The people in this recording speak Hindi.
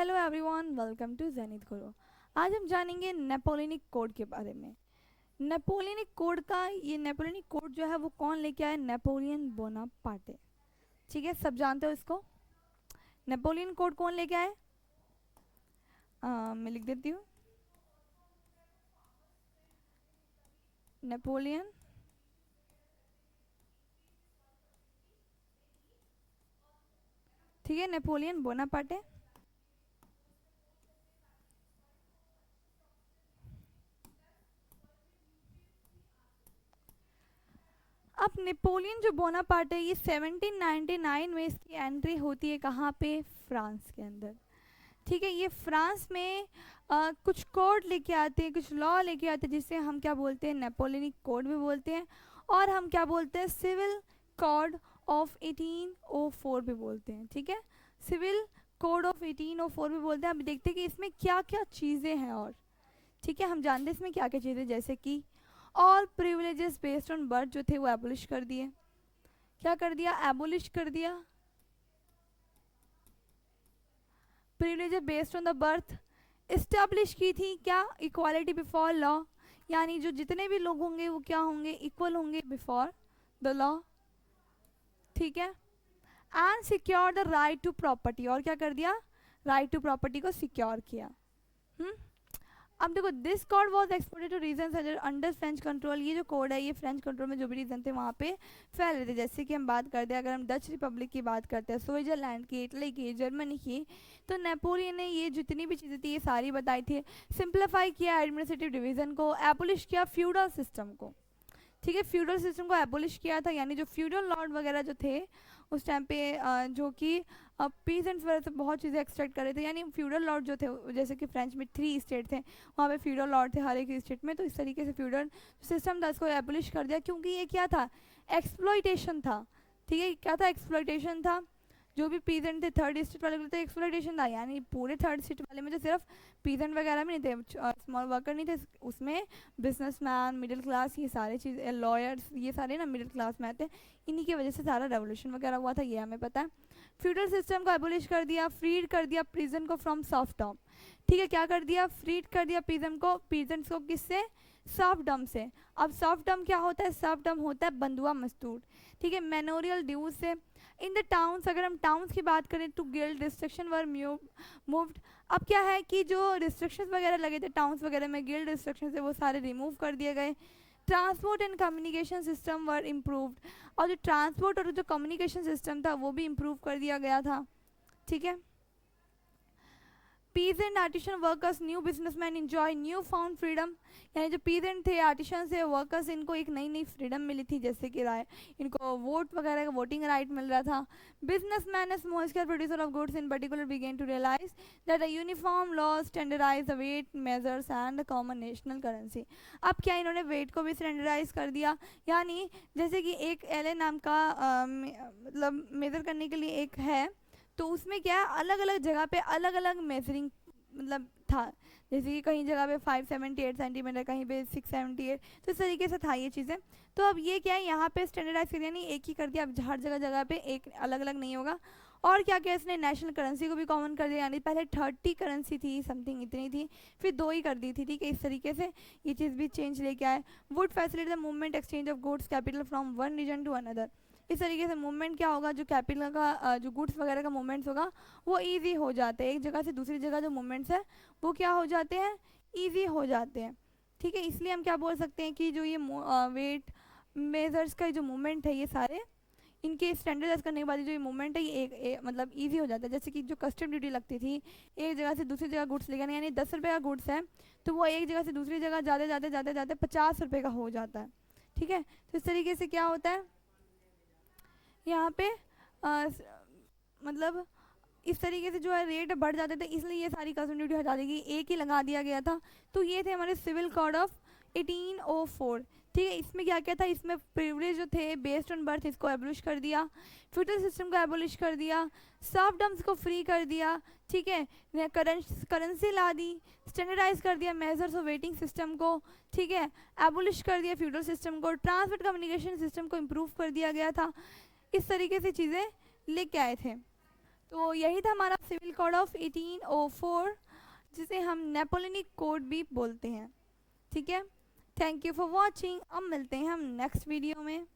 Hello everyone, welcome to Zenith Guru. आज हम जानेंगे नेपोलियनिक कोड के बारे में। नेपोलियनिक कोड जो है वो कौन लेके आया? Napoleon Bonaparte. ठीक है, सब जानते हो इसको। नेपोलियन कोड कौन लेके आए? मैं लिख देती हूँ। नेपोलियन ठीक है, नेपोलियन बोनापार्टे। अब नेपोलियन जो बोनापार्ट है ये 1799 में इसकी एंट्री होती है। कहाँ पे? फ्रांस के अंदर। ठीक है, ये फ्रांस में कुछ कोड लेके आते हैं, कुछ लॉ लेके आते हैं, जिसे हम क्या बोलते हैं? नेपोलियनिक कोड भी बोलते हैं, और हम क्या बोलते हैं? सिविल कोड ऑफ 1804 भी बोलते हैं। ठीक है, सिविल कोड ऑफ 1804 भी बोलते हैं। अब देखते हैं कि इसमें क्या क्या चीज़ें हैं। और ठीक है, हम जानते हैं इसमें क्या क्या चीज़ें, जैसे कि all privileges based on birth जो थे वो एबोलिश कर दिए। क्या कर दिया? एबोलिश कर दिया। Privileges based on the birth establish की थी क्या? इक्वालिटी बिफोर लॉ, यानी जो जितने भी लोग होंगे वो क्या होंगे? इक्वल होंगे बिफोर द लॉ। ठीक है, and secure the right to property. और क्या कर दिया? राइट टू प्रॉपर्टी को सिक्योर किया। अब देखो, this code was exported to region under French control. ये जो कोड है ये फ्रेंच कंट्रोल में जो भी रीजन थे वहाँ पे फैल रहे थे। जैसे कि हम बात करते हैं, अगर हम डच रिपब्लिक की बात करते हैं, स्विट्जरलैंड की, इटली की, जर्मनी की, तो नेपोलियन ने ये जितनी भी चीज़ें थी ये सारी बताई थी। सिंप्लीफाई किया एडमिनिस्ट्रेटिव डिवीजन को, एबोलिश किया फ्यूडल सिस्टम को। ठीक है, फ्यूडल सिस्टम को एबोलिश किया था, यानी जो फ्यूडल लॉर्ड वगैरह जो थे उस टाइम पे जो कि पीसेंट्स वगैरह से बहुत चीज़ें एक्सट्रैक्ट कर रहे थे। यानी फ्यूडल लॉर्ड जो थे, जैसे कि फ्रेंच में 3 स्टेट थे, वहाँ पे फ्यूडल लॉर्ड थे हर एक स्टेट में। तो इस तरीके से फ्यूडल सिस्टम था, इसको एबोलिश कर दिया, क्योंकि ये क्या था? एक्सप्लॉइटेशन था। ठीक है, क्या था? एक्सप्लॉइटेशन था। जो भी पीजेंट थे थर्ड स्टेट वाले तो एक्सप्लॉइटेशन था, यानी पूरे थर्ड स्टेट वाले में तो सिर्फ पीजेंट वगैरह भी नहीं थे, स्मॉल वर्कर नहीं थे, उसमें बिजनेसमैन, मिडिल क्लास, ये सारे चीज़, लॉयर्स, ये सारे ना मिडिल क्लास में आते हैं। इन्हीं की वजह से सारा रेवोल्यूशन वगैरह हुआ था, ये हमें पता है। फ्यूडल सिस्टम को एबोलिश कर दिया, फ्रीड कर दिया प्रिजन को फ्रॉम सर्फडम। ठीक है, क्या कर दिया? फ्रीड कर दिया पीजेंट्स को किससे? सर्फडम से। अब सर्फडम क्या होता है? सर्फडम होता है बंधुआ मजदूर। ठीक है, मैनोरियल ड्यूज से। इन द टाउन्स, अगर हम टाउन्स की बात करें तो गिल्ड रिस्ट्रिक्शन वर मूव्ड। अब क्या है कि जो रिस्ट्रिक्शंस वगैरह लगे थे टाउन्स वगैरह में, गिल्ड रिस्ट्रिक्शन से वो सारे रिमूव कर दिए गए। Transport and communication system were improved, और जो ट्रांसपोर्ट और जो कम्युनिकेशन सिस्टम था वो भी इम्प्रूव कर दिया गया था। ठीक है, peasant artisan workers new businessman enjoy new found freedom, यानी जो पीजेंट थे, आर्टिशन से वर्कर्स, इनको एक नई नई फ्रीडम मिली थी, जैसे कि इनको वोट वगैरह का वोटिंग राइट मिल रहा था। Businessman and small scale producer of goods in particular began to realise that a uniform law standardise the weight measures and common national currency. अब क्या इन्होंने वेट को भी स्टैंडर्डाइज कर दिया, यानी जैसे कि एक एल नाम का मतलब मेजर करने के लिए एक है, तो उसमें क्या अलग अलग जगह पे अलग अलग मेजरिंग मतलब था। जैसे कि कहीं जगह पे 578 सेंटीमीटर, कहीं पे 678, तो इस तरीके से था ये चीज़ें। तो अब ये क्या है, यहाँ पे स्टैंडर्डाइज कर दिया, नहीं एक ही कर दिया, अब हर जगह जगह पे एक अलग अलग नहीं होगा। और क्या क्या इसने नेशनल करेंसी को भी कॉमन कर दिया, यानी पहले 30 करेंसी थी समथिंग इतनी थी, फिर 2 ही कर दी थी। ठीक है, इस तरीके से ये चीज़ भी चेंज लेके आए। Would facilitate the movement exchange of goods capital from one region to another. इस तरीके से मूवमेंट क्या होगा, जो कैपिटल का जो गुड्स वगैरह का मूवमेंट्स होगा वो ईजी हो जाते हैं, एक जगह से दूसरी जगह जो मूवमेंट्स है वो क्या हो जाते हैं? ईजी हो जाते हैं। ठीक है, इसलिए हम क्या बोल सकते हैं कि जो ये वेट मेजर्स का जो मूवमेंट है, ये सारे इनके स्टैंडर्डाइज करने के बाद जो ये मूवमेंट है ये मतलब ईजी हो जाता है। जैसे कि जो कस्टम ड्यूटी लगती थी एक जगह से दूसरी जगह गुड्स लेकर, यानी 10 रुपये का गुड्स है तो वो एक जगह से दूसरी जगह जाते जाते जाते जाते 50 रुपये का हो जाता है। ठीक है, तो इस तरीके से क्या होता है यहाँ पे मतलब इस तरीके से जो है रेट बढ़ जाते थे, इसलिए ये सारी कस्टम ड्यूटी हटा दी गई, एक ही लगा दिया गया था। तो ये थे हमारे सिविल कोड ऑफ 1804। ठीक है, इसमें क्या क्या था? इसमें प्रिविलेज जो थे बेस्ड ऑन बर्थ इसको एबोलिश कर दिया, फ्यूडल सिस्टम को एबोलिश कर दिया, सर्फडम्स को फ्री कर दिया। ठीक है, करेंसी ला दी, स्टैंडर्डाइज कर दिया मेजर्स ऑफ वेटिंग सिस्टम को। ठीक है, एबोलिश कर दिया फ्यूडल सिस्टम को, ट्रांसपोर्ट कम्युनिकेशन सिस्टम को इम्प्रूव कर दिया गया था। इस तरीके से चीज़ें लेके आए थे। तो यही था हमारा सिविल कोड ऑफ 1804, जिसे हम नेपोलियनिक कोड भी बोलते हैं। ठीक है, थैंक यू फॉर वॉचिंग। अब मिलते हैं हम नेक्स्ट वीडियो में।